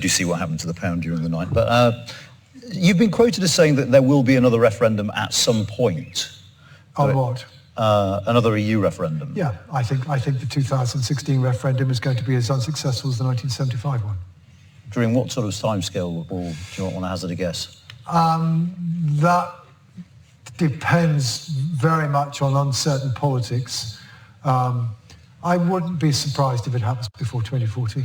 you see what happened to the pound during the night. But you've been quoted as saying that there will be another referendum at some point. On what? Another EU referendum. Yeah, I think the 2016 referendum is going to be as unsuccessful as the 1975 one. During what sort of timescale, or do you want to hazard a guess? That depends very much on uncertain politics. I wouldn't be surprised if it happens before 2040.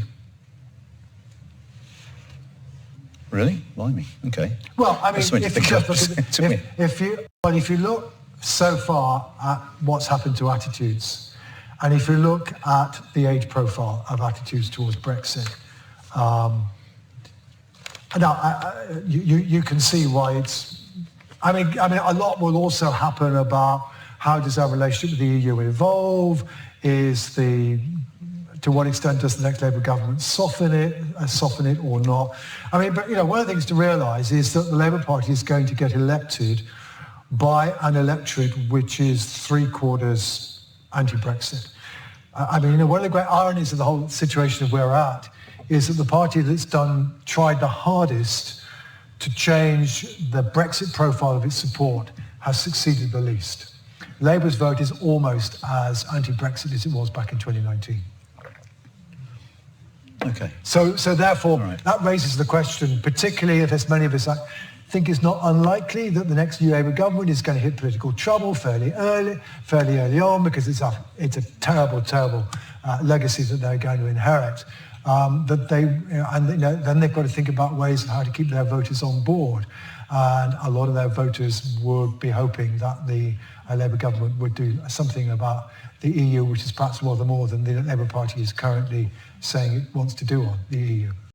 Really? Blimey. Okay. Well, I mean, if you look so far at what's happened to attitudes, and if you look at the age profile of attitudes towards Brexit, you can see why it's. I mean, a lot will also happen about how does our relationship with the EU evolve? To what extent does the next Labour government soften it or not? I mean, but one of the things to realise is that the Labour Party is going to get elected by an electorate which is 3/4 anti-Brexit. I mean, one of the great ironies of the whole situation we're at is that the party that's tried the hardest to change the Brexit profile of its support has succeeded the least. Labour's vote is almost as anti-Brexit as it was back in 2019. Okay. So therefore, that raises the question, particularly if, as many of us think it's not unlikely that the next new Labour government is going to hit political trouble fairly early on, because it's a terrible legacy that they're going to inherit. Then they've got to think about ways of how to keep their voters on board, and a lot of their voters would be hoping that the Labour government would do something about the EU, which is perhaps rather more than the Labour Party is currently saying it wants to do on the EU.